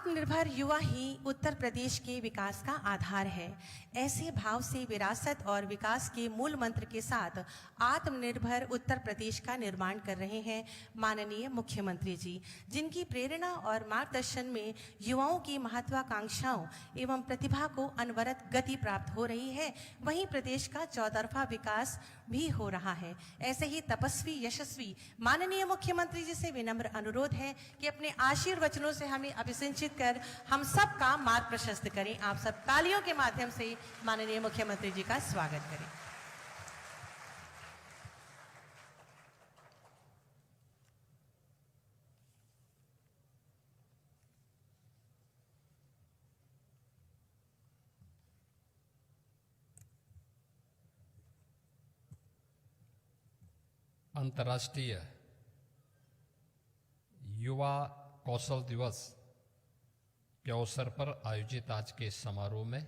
आत्मनिर्भर युवा ही उत्तर प्रदेश के विकास का आधार है। ऐसे भाव से विरासत और विकास के मूल मंत्र के साथ आत्मनिर्भर उत्तर प्रदेश का निर्माण कर रहे हैं माननीय मुख्यमंत्री जी, जिनकी प्रेरणा और मार्गदर्शन में युवाओं की महत्वाकांक्षाओं एवं प्रतिभा को अनवरत गति प्राप्त हो रही है। वहीं प्रदेश का चौतरफा विकास भी हो रहा है। ऐसे ही तपस्वी यशस्वी माननीय मुख्यमंत्री जी से विनम्र अनुरोध है कि अपने आशीर्वचनों से हमें अभिसिंचित कर हम सब का मार्ग प्रशस्त करें। आप सब तालियों के माध्यम से माननीय मुख्यमंत्री जी का स्वागत करें। अंतर्राष्ट्रीय युवा कौशल दिवस के अवसर पर आयोजित आज के समारोह में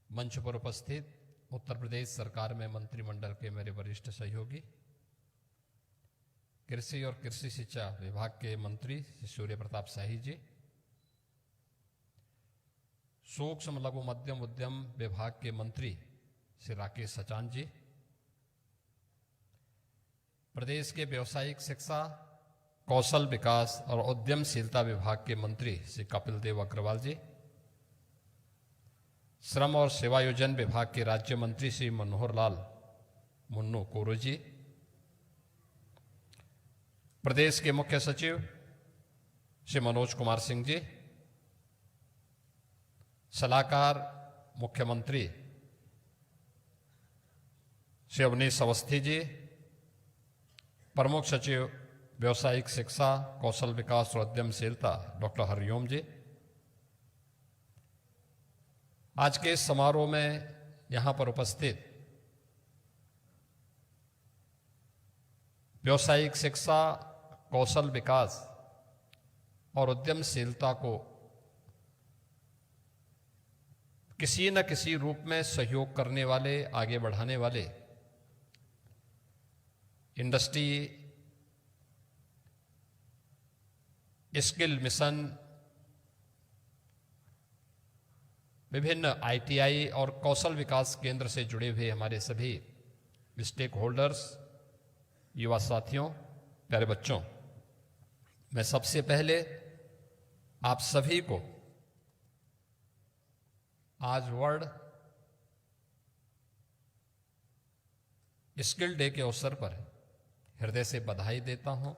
मंच पर उपस्थित उत्तर प्रदेश सरकार में मंत्रिमंडल के मेरे वरिष्ठ सहयोगी, कृषि और कृषि शिक्षा विभाग के मंत्री श्री सूर्य प्रताप शाही जी, सूक्ष्म लघु मध्यम उद्यम विभाग के मंत्री श्री राकेश सचान जी, प्रदेश के व्यावसायिक शिक्षा, कौशल विकास और उद्यमशीलता विभाग के मंत्री श्री कपिल देव अग्रवाल जी, श्रम और सेवायोजन विभाग के राज्य मंत्री श्री मनोहर लाल मुन्नू कोरो जी, प्रदेश के मुख्य सचिव श्री मनोज कुमार सिंह जी, सलाहकार मुख्यमंत्री श्री अवनीश अवस्थी जी, प्रमुख सचिव व्यावसायिक शिक्षा, कौशल विकास और उद्यमशीलता डॉक्टर हरिओम जी, आज के इस समारोह में यहां पर उपस्थित व्यावसायिक शिक्षा, कौशल विकास और उद्यमशीलता को किसी न किसी रूप में सहयोग करने वाले, आगे बढ़ाने वाले इंडस्ट्री, स्किल मिशन, विभिन्न आईटीआई और कौशल विकास केंद्र से जुड़े हुए हमारे सभी स्टेक होल्डर्स, युवा साथियों, प्यारे बच्चों, मैं सबसे पहले आप सभी को आज वर्ल्ड स्किल डे के अवसर पर हृदय से बधाई देता हूं।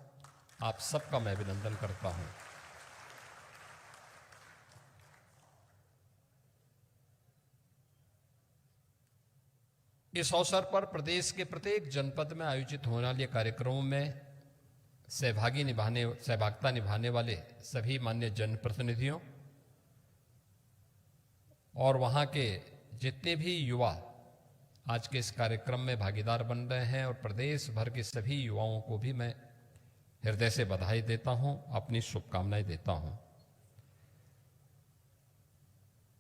आप सबका मैं अभिनंदन करता हूं। इस अवसर पर प्रदेश के प्रत्येक जनपद में आयोजित होने वाले कार्यक्रमों में सहभागिता निभाने वाले सभी मान्य जनप्रतिनिधियों और वहां के जितने भी युवा आज के इस कार्यक्रम में भागीदार बन रहे हैं और प्रदेश भर के सभी युवाओं को भी मैं हृदय से बधाई देता हूं, अपनी शुभकामनाएं देता हूं।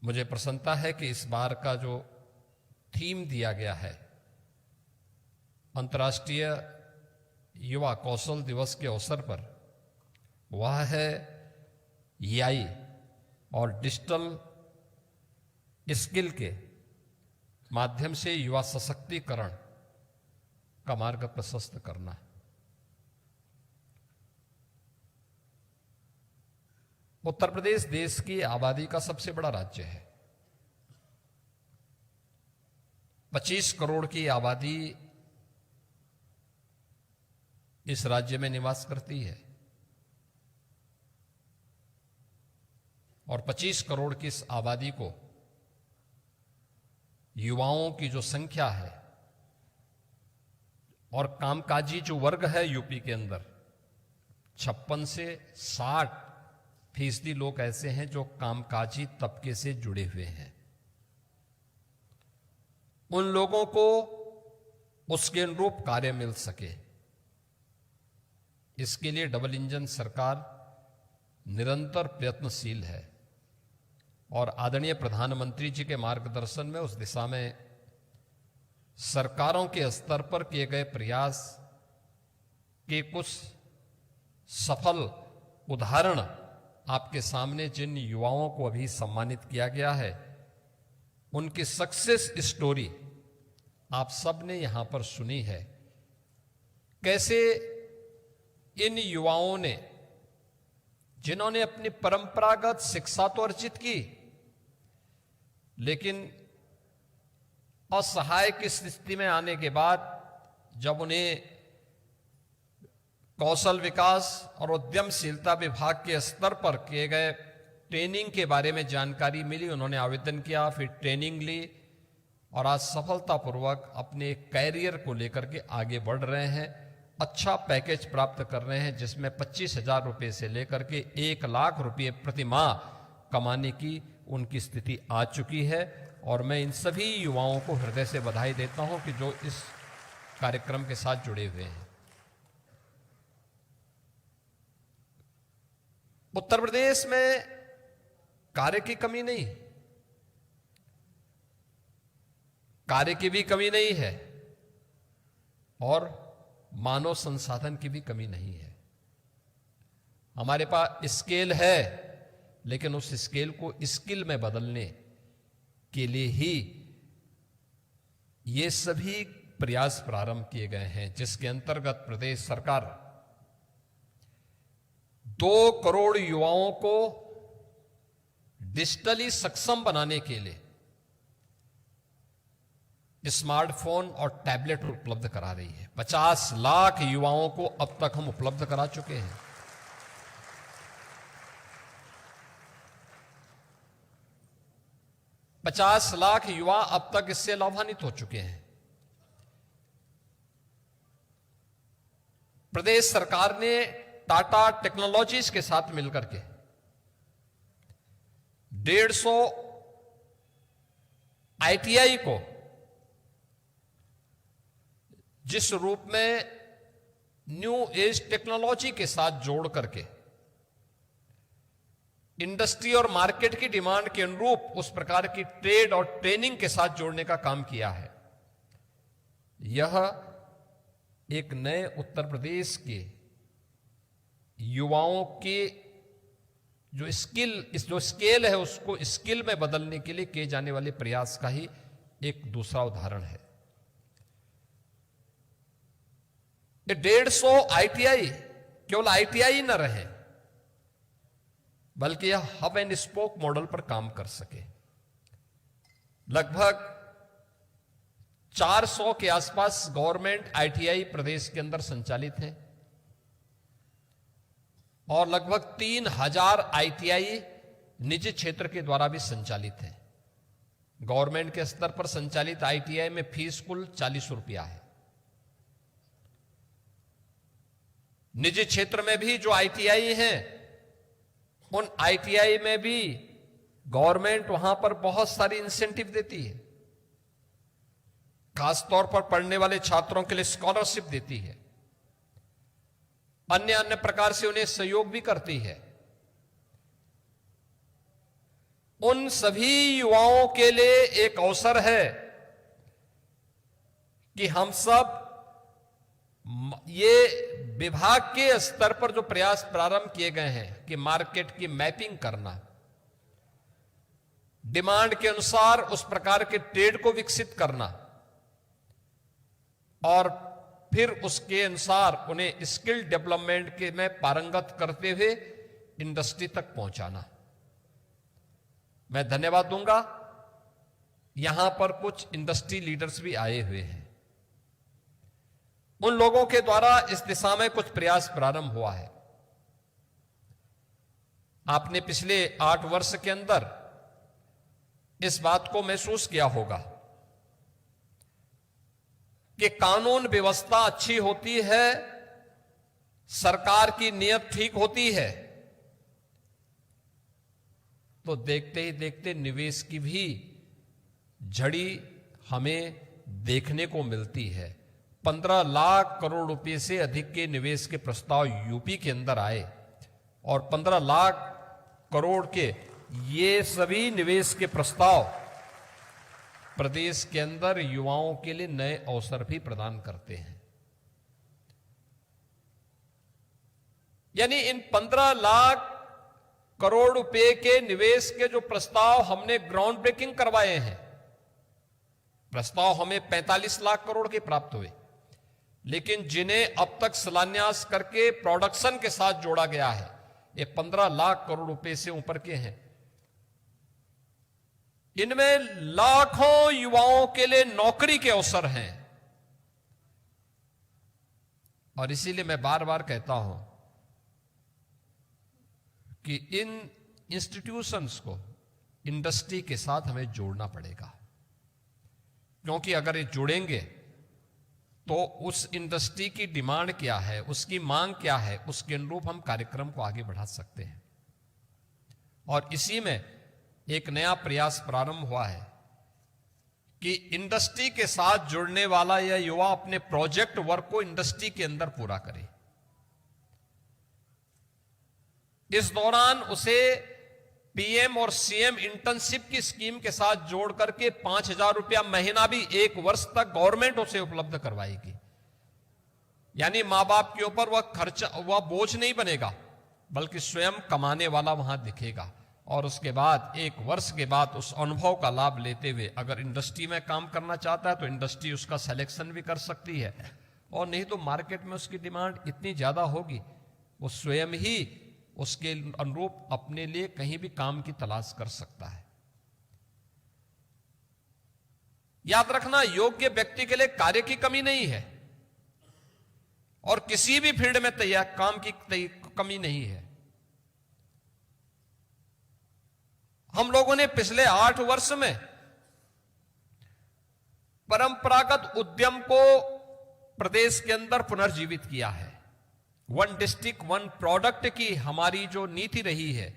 मुझे प्रसन्नता है कि इस बार का जो थीम दिया गया है अंतर्राष्ट्रीय युवा कौशल दिवस के अवसर पर, वह है एआई और डिजिटल स्किल के माध्यम से युवा सशक्तिकरण का मार्ग प्रशस्त करना। उत्तर प्रदेश देश की आबादी का सबसे बड़ा राज्य है। 25 करोड़ की आबादी इस राज्य में निवास करती है और 25 करोड़ की इस आबादी को युवाओं की जो संख्या है और कामकाजी जो वर्ग है यूपी के अंदर, 56 से 60% लोग ऐसे हैं जो कामकाजी तबके से जुड़े हुए हैं। उन लोगों को उसके अनुरूप कार्य मिल सके, इसके लिए डबल इंजन सरकार निरंतर प्रयत्नशील है और आदरणीय प्रधानमंत्री जी के मार्गदर्शन में उस दिशा में सरकारों के स्तर पर किए गए प्रयास के कुछ सफल उदाहरण आपके सामने जिन युवाओं को अभी सम्मानित किया गया है, उनकी सक्सेस स्टोरी आप सब ने यहां पर सुनी है। कैसे इन युवाओं ने, जिन्होंने अपनी परंपरागत शिक्षा तो अर्जित की, लेकिन असहाय की स्थिति में आने के बाद जब उन्हें कौशल विकास और उद्यमशीलता विभाग के स्तर पर किए गए ट्रेनिंग के बारे में जानकारी मिली, उन्होंने आवेदन किया, फिर ट्रेनिंग ली और आज सफलतापूर्वक अपने कैरियर को लेकर के आगे बढ़ रहे हैं। अच्छा पैकेज प्राप्त कर रहे हैं, जिसमें 25,000 रुपये से लेकर के 1 लाख रुपये प्रति माह कमाने की उनकी स्थिति आ चुकी है। और मैं इन सभी युवाओं को हृदय से बधाई देता हूं कि जो इस कार्यक्रम के साथ जुड़े हुए हैं। उत्तर प्रदेश में कार्य की कमी नहीं, कार्य की भी कमी नहीं है और मानव संसाधन की भी कमी नहीं है। हमारे पास स्केल है, लेकिन उस स्केल को स्किल में बदलने के लिए ही ये सभी प्रयास प्रारंभ किए गए हैं, जिसके अंतर्गत प्रदेश सरकार 2 करोड़ युवाओं को डिजिटली सक्षम बनाने के लिए स्मार्टफोन और टैबलेट उपलब्ध करा रही है। 50 लाख युवाओं को अब तक हम उपलब्ध करा चुके हैं। पचास लाख युवा अब तक इससे लाभान्वित हो चुके हैं। प्रदेश सरकार ने टाटा टेक्नोलॉजीज के साथ मिलकर के 150 ITI को जिस रूप में न्यू एज टेक्नोलॉजी के साथ जोड़ करके इंडस्ट्री और मार्केट की डिमांड के अनुरूप उस प्रकार की ट्रेड और ट्रेनिंग के साथ जोड़ने का काम किया है। यह एक नए उत्तर प्रदेश के युवाओं के जो स्केल है उसको स्किल में बदलने के लिए किए जाने वाले प्रयास का ही एक दूसरा उदाहरण है। ये 150 ITI केवल ITI न रहे, बल्कि यह हब एंड स्पोक मॉडल पर काम कर सके। लगभग 400 के आसपास गवर्नमेंट ITI प्रदेश के अंदर संचालित हैं और लगभग 3000 ITI निजी क्षेत्र के द्वारा भी संचालित हैं। गवर्नमेंट के स्तर पर संचालित ITI में फीस कुल 40 रुपया है। निजी क्षेत्र में भी जो ITI हैं, उन ITI में भी गवर्नमेंट वहां पर बहुत सारी इंसेंटिव देती है। खासतौर पर पढ़ने वाले छात्रों के लिए स्कॉलरशिप देती है, अन्य प्रकार से उन्हें सहयोग भी करती है। उन सभी युवाओं के लिए एक अवसर है कि हम सब ये विभाग के स्तर पर जो प्रयास प्रारंभ किए गए हैं कि मार्केट की मैपिंग करना, डिमांड के अनुसार उस प्रकार के ट्रेड को विकसित करना और फिर उसके अनुसार उन्हें स्किल डेवलपमेंट के में पारंगत करते हुए इंडस्ट्री तक पहुंचाना। मैं धन्यवाद दूंगा, यहां पर कुछ इंडस्ट्री लीडर्स भी आए हुए हैं। उन लोगों के द्वारा इस दिशा में कुछ प्रयास प्रारंभ हुआ है। आपने पिछले 8 वर्ष के अंदर इस बात को महसूस किया होगा कि कानून व्यवस्था अच्छी होती है, सरकार की नीयत ठीक होती है, तो देखते ही देखते निवेश की भी झड़ी हमें देखने को मिलती है। 15 लाख करोड़ रुपए से अधिक के निवेश के प्रस्ताव यूपी के अंदर आए और 15 लाख करोड़ के ये सभी निवेश के प्रस्ताव प्रदेश के अंदर युवाओं के लिए नए अवसर भी प्रदान करते हैं। यानी इन 15 लाख करोड़ रुपए के निवेश के जो प्रस्ताव हमने ग्राउंड ब्रेकिंग करवाए हैं, प्रस्ताव हमें 45 लाख करोड़ के प्राप्त हुए, लेकिन जिन्हें अब तक शिलान्यास करके प्रोडक्शन के साथ जोड़ा गया है, ये 15 लाख करोड़ रुपए से ऊपर के हैं। इनमें लाखों युवाओं के लिए नौकरी के अवसर हैं। और इसीलिए मैं बार बार कहता हूं कि इन इंस्टीट्यूशंस को इंडस्ट्री के साथ हमें जोड़ना पड़ेगा, क्योंकि अगर ये जुड़ेंगे तो उस इंडस्ट्री की डिमांड क्या है, उसकी मांग क्या है, उसके अनुरूप हम कार्यक्रम को आगे बढ़ा सकते हैं। और इसी में एक नया प्रयास प्रारंभ हुआ है कि इंडस्ट्री के साथ जुड़ने वाला यह युवा अपने प्रोजेक्ट वर्क को इंडस्ट्री के अंदर पूरा करे। इस दौरान उसे पीएम और सीएम इंटर्नशिप की स्कीम के साथ जोड़ करके 5,000 रुपया महीना भी 1 वर्ष तक गवर्नमेंट उसे उपलब्ध करवाएगी। यानी मां बाप के ऊपर वह खर्चा, वह बोझ नहीं बनेगा, बल्कि स्वयं कमाने वाला वहां दिखेगा। और उसके बाद 1 वर्ष के बाद उस अनुभव का लाभ लेते हुए अगर इंडस्ट्री में काम करना चाहता है तो इंडस्ट्री उसका सिलेक्शन भी कर सकती है, और नहीं तो मार्केट में उसकी डिमांड इतनी ज्यादा होगी वो स्वयं ही उसके अनुरूप अपने लिए कहीं भी काम की तलाश कर सकता है। याद रखना, योग्य व्यक्ति के लिए कार्य की कमी नहीं है और किसी भी फील्ड में तैयार काम की कमी नहीं है। हम लोगों ने पिछले 8 वर्ष में परंपरागत उद्यम को प्रदेश के अंदर पुनर्जीवित किया है। 1 डिस्ट्रिक्ट 1 प्रोडक्ट की हमारी जो नीति रही है,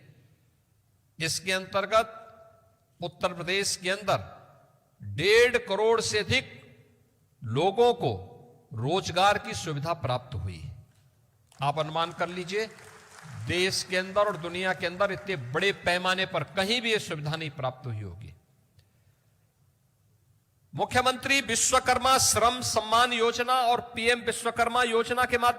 इसके अंतर्गत उत्तर प्रदेश के अंदर 1.5 करोड़ से अधिक लोगों को रोजगार की सुविधा प्राप्त हुई। आप अनुमान कर लीजिए, देश के अंदर और दुनिया के अंदर इतने बड़े पैमाने पर कहीं भी यह सुविधा नहीं प्राप्त हुई होगी। मुख्यमंत्री विश्वकर्मा श्रम सम्मान योजना और पीएम विश्वकर्मा योजना के माध्यम